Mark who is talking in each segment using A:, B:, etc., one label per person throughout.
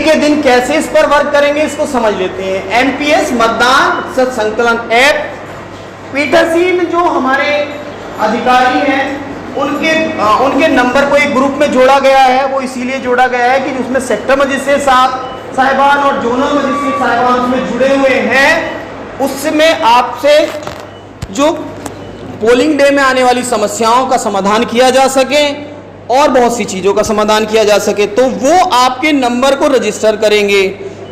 A: के दिन कैसे इस पर वर्क करेंगे इसको समझ लेते हैं। एमपीएस मतदान प्रतिशत संकलन ऐप, पीठासीन जो हमारे अधिकारी हैं उनके नंबर को एक ग्रुप में जोड़ा गया है। वो इसीलिए जोड़ा गया है कि उसमें सेक्टर मजिस्ट्रेट साहिबान और जोनल मजिस्ट्रेट साहिबान उसमें जुड़े हुए हैं। उसमें आपसे जो पोलिंग डे में आने वाली समस्याओं का समाधान किया जा सके और बहुत सी चीज़ों का समाधान किया जा सके, तो वो आपके नंबर को रजिस्टर करेंगे।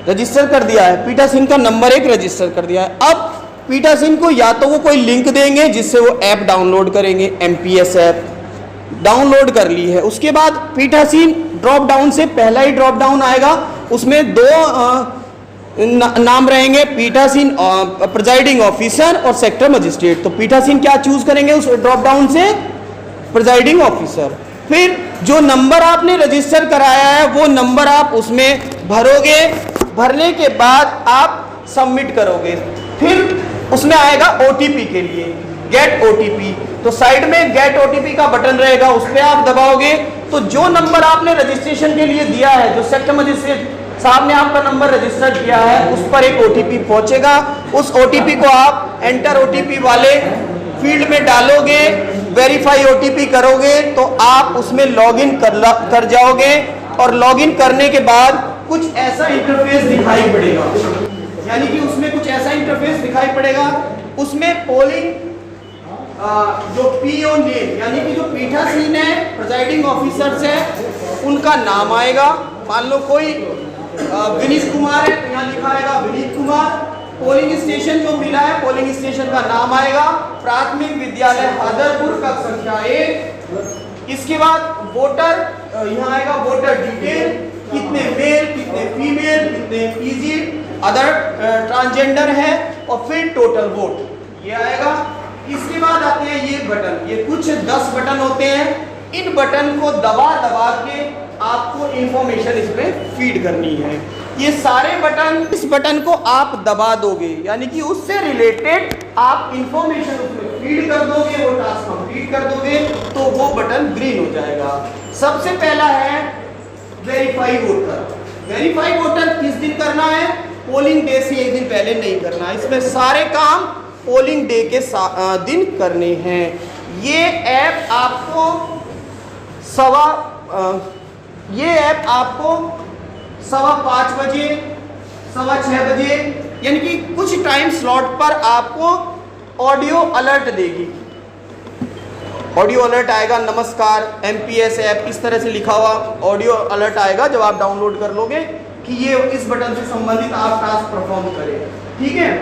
A: रजिस्टर कर दिया है, पीठासीन का नंबर 1 रजिस्टर कर दिया है। अब पीठासीन को या तो वो कोई लिंक देंगे जिससे वो ऐप डाउनलोड करेंगे, एमपीएस ऐप डाउनलोड कर ली है। उसके बाद पीठासीन ड्रॉप डाउन से पहला ही ड्रॉप डाउन आएगा, उसमें 2 नाम रहेंगे, पीठासीन प्रिजाइडिंग ऑफिसर और सेक्टर मजिस्ट्रेट। तो पीठासीन क्या चूज करेंगे उस ड्रॉप डाउन से? Presiding officer. फिर जो नंबर आपने रजिस्टर कराया है वो नंबर आप उसमें भरोगे, भरने के बाद आप सबमिट करोगे। फिर उसमें आएगा ओटीपी के लिए, गेट ओटीपी। तो साइड में गेट ओटीपी का बटन रहेगा, उस पर आप दबाओगे तो जो नंबर आपने रजिस्ट्रेशन के लिए दिया है, जो सेक्टर मजिस्ट्रेट साहब ने आपका नंबर रजिस्टर किया है, उस पर एक ओटीपी पहुंचेगा। उस ओटीपी को आप एंटर ओटीपी वाले फील्ड में डालोगे, वेरीफाई ओटीपी करोगे तो आप उसमें लॉगिन कर जाओगे। और लॉगिन करने के बाद कुछ ऐसा इंटरफेस दिखाई पड़ेगा, यानी कि उसमें कुछ ऐसा इंटरफेस दिखाई पड़ेगा। उसमें पोलिंग जो पीओ नेम, यानी कि जो पीठासीन है, प्रिजाइडिंग ऑफिसर्स है, उनका नाम आएगा। मान लो कोई विनीत कुमार है, यहाँ लिखा आएगा विनीत कुमार। पोलिंग स्टेशन जो मिला है, पोलिंग स्टेशन का नाम आएगा, प्राथमिक विद्यालय हादरपुर का संख्या 1। इसके बाद वोटर, यहाँ आएगा वोटर डिटेल, कितने मेल, कितने फीमेल, कितने पीजी, अदर ट्रांसजेंडर है, और फिर टोटल वोट ये आएगा। इसके बाद आते हैं ये बटन, ये कुछ 10 बटन होते हैं। इन बटन को दबा दबा के आपको इंफॉर्मेशन इसमें फीड करनी है। ये सारे बटन, इस बटन को आप दबा दोगे, यानी कि उससे रिलेटेड आप इंफॉर्मेशन उसमें फीड कर दोगे, वो टास्क कंप्लीट कर दोगे तो वो बटन ग्रीन हो जाएगा। सबसे पहला है वेरीफाई वोटर। वेरीफाई वोटर किस दिन करना है? पोलिंग डे से एक दिन पहले नहीं करना। इसमें सारे काम पोलिंग डे के दिन करने हैं। ये ऐप आपको 5:15 बजे, 6:15 बजे, यानी कि कुछ टाइम स्लॉट पर आपको ऑडियो अलर्ट देगी। ऑडियो अलर्ट आएगा, नमस्कार एमपीएस ऐप, इस तरह से लिखा हुआ ऑडियो अलर्ट आएगा जब आप डाउनलोड कर लोगे कि ये इस बटन से संबंधित आप टास्क परफॉर्म करें। ठीक है,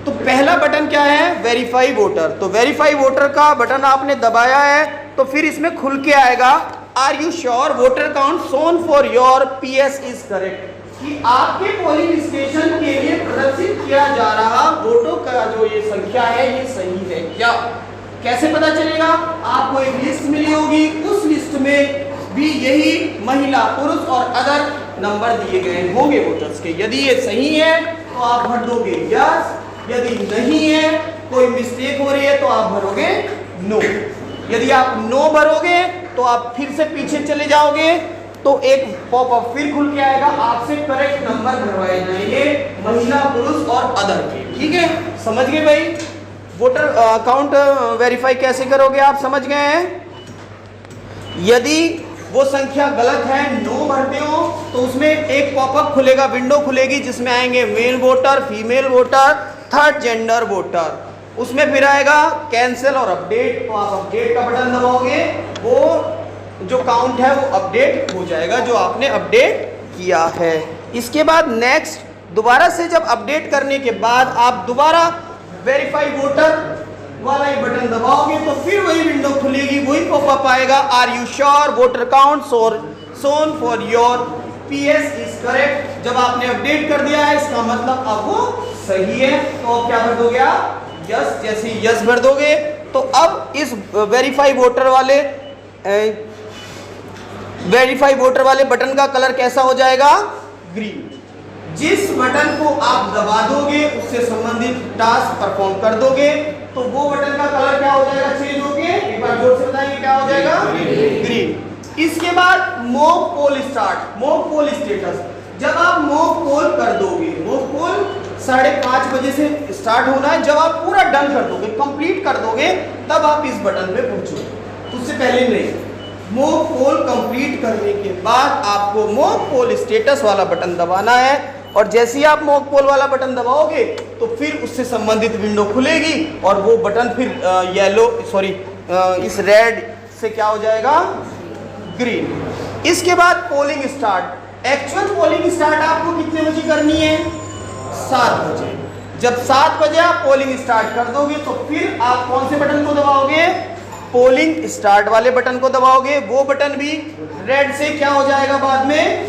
A: तो पहला बटन क्या है? Verify voter. तो वेरीफाई वोटर का बटन आपने दबाया है तो फिर इसमें खुल के आएगा, are you sure voter count shown for your PS is correct, कि आपके पोलिंग स्टेशन के लिए प्रदर्शित किया जा रहा वोटों का जो ये संख्या है ये सही है क्या? कैसे पता चलेगा? आपको एक लिस्ट मिली होगी, उस लिस्ट में भी यही महिला, पुरुष और अदर नंबर दिए गए होंगे वोटर्स के। यदि ये सही है तो आप भर दोगे यस, यदि नहीं है, कोई मिस्टेक हो रही है तो आप भरोगे नो। यदि आप नो भरोगे तो आप फिर से पीछे चले जाओगे तो एक पॉपअप फिर खुल के आएगा, आपसे करेक्ट नंबर भरवाए जाएंगे महिला, पुरुष और अदर के। ठीक है, समझ गए भाई? वोटर अकाउंट वेरीफाई कैसे करोगे आप समझ गए हैं? यदि वो संख्या गलत है, नो भरते हो, तो उसमें एक पॉपअप खुलेगा, विंडो खुलेगी जिसमें आएंगे male voter, female voter, third gender voter. उसमें फिर आएगा कैंसिल और अपडेट, तो आप अपडेट का बटन दबाओगे, वो जो काउंट है वो अपडेट हो जाएगा जो आपने अपडेट किया है। इसके बाद नेक्स्ट, दोबारा से जब अपडेट करने के बाद आप दोबारा वेरीफाई वोटर वाला ही बटन दबाओगे तो फिर वही विंडो खुलेगी, वही पॉपअप आएगा, are you sure voter count shown for your PS is correct. जब आपने अपडेट कर दिया है इसका मतलब अब वो सही है, तो अब क्या भर दोगे आप? यस। जैसे यस भर दोगे तो अब इस वेरीफाई वोटर वाले बटन का कलर कैसा हो जाएगा? ग्रीन। जिस बटन को आप दबा दोगे उससे संबंधित टास्क परफॉर्म कर दोगे तो वो बटन का कलर क्या हो जाएगा? चेंज होके, एक बार जोर से बताएंगे क्या हो जाएगा? ग्रीन। इसके बाद mock poll start, mock poll status. जब आप मॉक पोल कर दोगे, मॉक पोल 5:30 बजे से स्टार्ट होना है, जब आप पूरा डन कर दोगे, कंप्लीट कर दोगे, तब आप इस बटन पे पहुंचोगे, उससे पहले नहीं। मॉक पोल कंप्लीट करने के बाद आपको मॉक पोल स्टेटस वाला बटन दबाना है, और जैसे ही आप मॉक पोल वाला बटन दबाओगे तो फिर उससे संबंधित विंडो खुलेगी, और वो बटन फिर इस रेड से क्या हो जाएगा, ग्रीन। इसके बाद polling start. Actual polling start आपको कितने बजे करनी है, 7 बजे। जब 7 बजे आप पोलिंग स्टार्ट कर दोगे तो फिर आप कौन से बटन को दबाओगे, पोलिंग स्टार्ट वाले बटन को दबाओगे, वो बटन भी रेड से क्या हो जाएगा बाद में,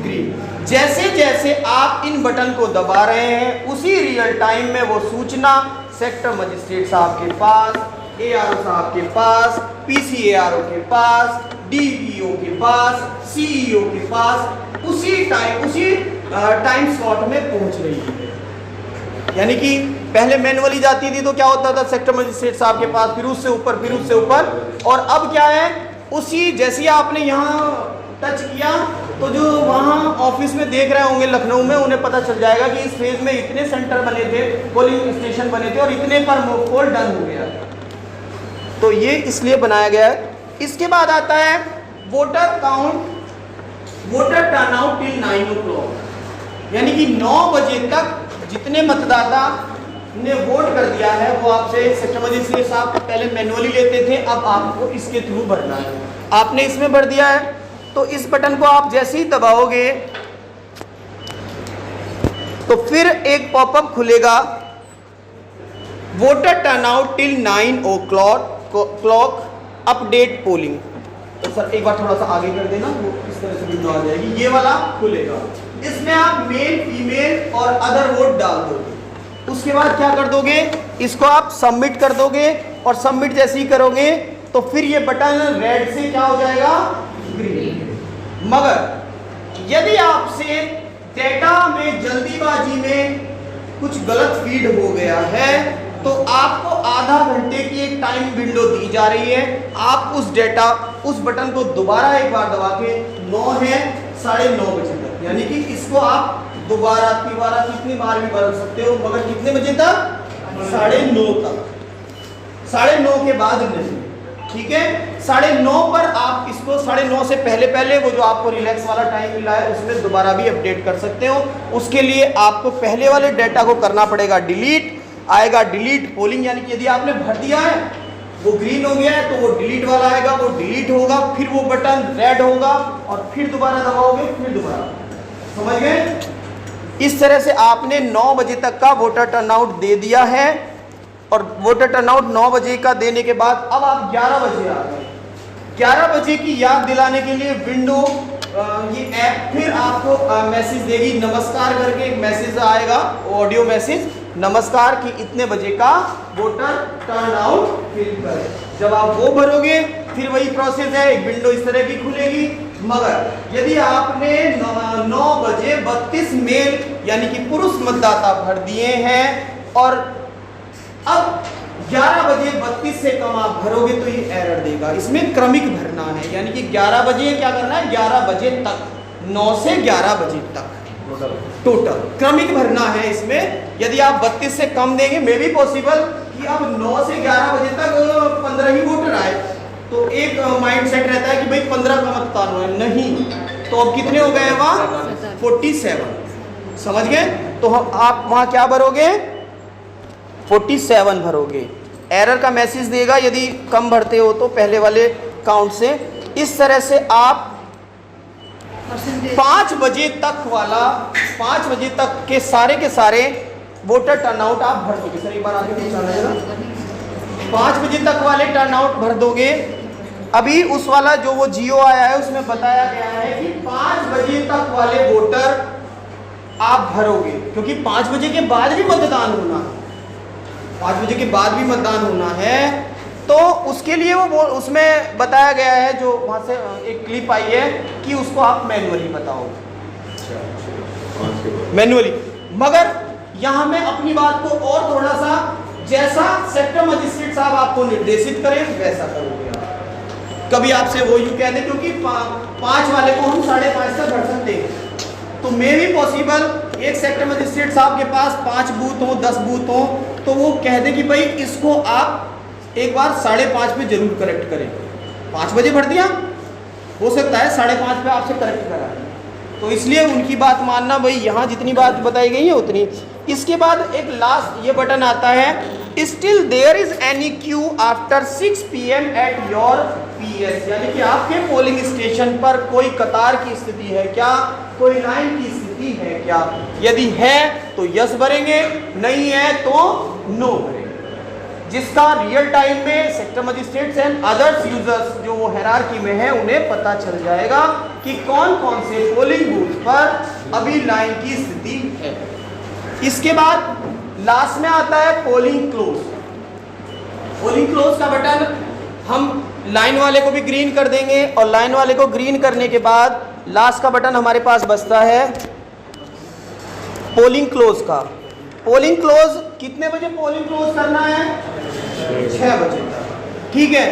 A: ग्रीन। जैसे जैसे आप इन बटन को दबा रहे हैं उसी रियल टाइम में वो सूचना सेक्टर मजिस्ट्रेट साहब के पास, ARO साहब के पास, PCARO के पास, DPO के पास, CEO के पास उसी टाइम स्लॉट में पहुंच रही है। यानी कि पहले मैनुअली जाती थी तो क्या होता था, सेक्टर मजिस्ट्रेट साहब के पास, फिर उससे ऊपर, फिर उससे ऊपर, और अब क्या है, उसी जैसे आपने यहाँ टच किया तो जो वहाँ ऑफिस में देख रहे होंगे लखनऊ में, उन्हें पता चल जाएगा कि इस फेज में इतने सेंटर बने थे, पोलिंग स्टेशन बने थे, और इतने पर मॉक पोल डन हो गया। तो ये इसलिए बनाया गया है। इसके बाद आता है voter count, voter turnout till 9 o'clock, यानी कि 9 बजे तक जितने मतदाता ने वोट कर दिया है वो आपसे सेक्टर मजिस्ट्रेट साहब पहले मैनुअली लेते थे, अब आपको इसके थ्रू भरना है। आपने इसमें भर दिया है तो इस बटन को आप जैसे ही दबाओगे तो फिर एक पॉपअप खुलेगा, voter turnout till 9 o'clock update polling. तो सर एक बार थोड़ा सा आगे कर देना, वो इस तरह से विंडो आ जाएगी, ये वाला खुलेगा। इसमें आप मेल, फीमेल और अदर वोट डाल दोगे। उसके बाद क्या कर दोगे, इसको आप सबमिट कर दोगे, और सबमिट जैसे ही करोगे तो फिर ये बटन रेड से क्या हो जाएगा, ग्रीन। मगर यदि आपसे डेटा में जल्दीबाजी में कुछ गलत फीड हो गया है तो आपको आधा घंटे की एक टाइम विंडो दी जा रही है। आप उस बटन को दोबारा एक बार दबा के 9 है 9:30 बजे तक, यानी कि इसको आप दोबारा तिबारा कितनी बार भी बदल सकते हो, मगर कितने बजे तक, 9:30 तक, 9:30 के बाद नहीं, ठीक है। 9:30 पर आप इसको 9:30 से पहले वो जो आपको रिलैक्स वाला टाइम मिला है उसमें दोबारा भी अपडेट कर सकते हो। उसके लिए आपको पहले वाले डेटा को करना पड़ेगा डिलीट, आएगा डिलीट पोलिंग, यानी कि यदि आपने भर दिया है वो ग्रीन हो गया है तो वो डिलीट वाला आएगा, वो डिलीट होगा, फिर वो बटन रेड होगा, और फिर दोबारा दबाओगे, फिर दोबारा, समझ गए। इस तरह से आपने 9 बजे तक का वोटर टर्नआउट दे दिया है, और वोटर टर्नआउट 9 बजे का देने के बाद अब आप 11 बजे आ गए। 11 बजे की याद दिलाने के लिए विंडो ये ऐप फिर आपको मैसेज देगी, नमस्कार करके एक मैसेज आएगा, ऑडियो मैसेज, नमस्कार कि इतने बजे का वोटर टर्नआउट फिल करें। जब आप वो भरोगे फिर वही प्रोसेस है, एक विंडो इस तरह की खुलेगी। मगर यदि आपने 9 बजे 32 मेल यानी कि पुरुष मतदाता भर दिए हैं और अब 11 बजे 32 से कम आप भरोगे तो ये एरर देगा। इसमें क्रमिक भरना है, यानी कि 11 बजे क्या करना है, 11 बजे तक, 9 से 11 बजे तक टोटल क्रमिक भरना है। इसमें यदि आप 32 से कम देंगे, मे भी पॉसिबल कि अब 9 से 11 बजे तक 15 ही वोटर आए, तो एक माइंड सेट रहता है कि भाई 15 का मतदान हुआ, नहीं तो अब कितने हो गए वहाँ 47, समझ गए। तो आप वहाँ क्या भरोगे, 47 भरोगे। एरर का मैसेज देगा यदि कम भरते हो तो पहले वाले काउंट से। इस तरह से आप 5 बजे तक वाला, 5 बजे तक के सारे वोटर टर्नआउट आप भर दोगे। सर एक बार आगे पहुंचाना जरा, 5 बजे तक वाले टर्नआउट भर दोगे। अभी उस वाला जो वो जियो आया है उसमें बताया गया है कि 5 बजे तक वाले वोटर आप भरोगे, क्योंकि 5 बजे के बाद भी मतदान होना है, 5 बजे के बाद भी मतदान होना है। तो उसके लिए वो उसमें बताया गया है, जो वहाँ से एक क्लिप आई है कि उसको आप मैनुअली बताओ, मैनुअली। मगर यहाँ मैं अपनी बात को और थोड़ा सा, जैसा सेक्टर मजिस्ट्रेट साहब आपको निर्देशित करें वैसा करोगे आप। कभी आपसे वो यूँ कह दें, क्योंकि 5 वाले को हम 5:30 तक भर सकते हैं, तो मे भी पॉसिबल एक सेक्टर मजिस्ट्रेट साहब के पास 5 बूथ हो, 10 बूथ हो, तो वो कह दे कि भाई इसको आप एक बार 5:30 पे जरूर करेक्ट करें। 5 बजे भर दिया, हो सकता है 5:30 पे आपसे करेक्ट करा। तो इसलिए उनकी बात मानना, भाई यहाँ जितनी बात बताई गई है उतनी। इसके बाद एक लास्ट ये बटन आता है, still there is any queue after 6 PM at your PS, यानी कि आपके पोलिंग स्टेशन पर कोई कतार की स्थिति है क्या, कोई लाइन की स्थिति है क्या। यदि है तो यस भरेंगे, नहीं है तो नो भरेंगे। जिसका रियल टाइम में sector magistrates and others users जो वो हायरार्की में है उन्हें पता चल जाएगा कि कौन कौन से पोलिंग बूथ पर अभी लाइन की स्थिति है। इसके बाद लास्ट में आता है पोलिंग क्लोज। पोलिंग क्लोज का बटन हम लाइन वाले को भी ग्रीन कर देंगे, और लाइन वाले को ग्रीन करने के बाद लास्ट का बटन हमारे पास बचता है पोलिंग क्लोज का। पोलिंग क्लोज कितने बजे पोलिंग क्लोज करना है? 6 बजे तक। ठीक है।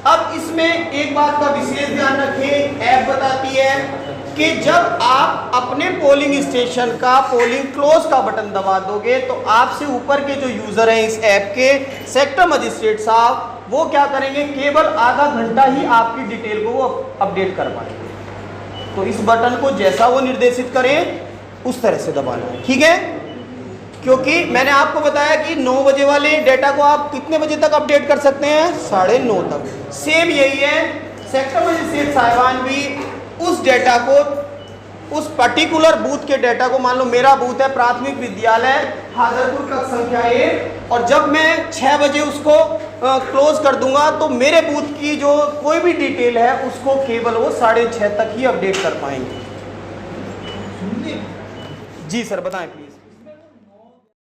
A: अब इसमें एक बात का विशेष ध्यान रखें, ऐप बताती है कि जब आप अपने पोलिंग स्टेशन का पोलिंग क्लोज का बटन दबा दोगे तो आपसे ऊपर के जो यूजर हैं इस ऐप के, सेक्टर मजिस्ट्रेट साहब, वो क्या करेंगे, केवल आधा घंटा ही आपकी डिटेल को वो अपडेट कर पाएंगे। तो इस बटन को जैसा वो निर्देशित करें उस तरह से दबाना है। ठीक है, क्योंकि मैंने आपको बताया कि 9 बजे वाले डेटा को आप कितने बजे तक अपडेट कर सकते हैं? 9:30 तक। सेम यही है, सेक्टर मजिस्ट्रेट साहिबान भी उस डेटा को, उस पर्टिकुलर बूथ के डेटा को, मान लो मेरा बूथ है प्राथमिक विद्यालय हादरपुर कक्ष संख्या 1, और जब मैं 6 बजे उसको क्लोज कर दूंगा तो मेरे बूथ की जो कोई भी डिटेल है उसको केवल वो 6:30 तक ही अपडेट कर पाएंगे। जी सर बताएं प्लीज।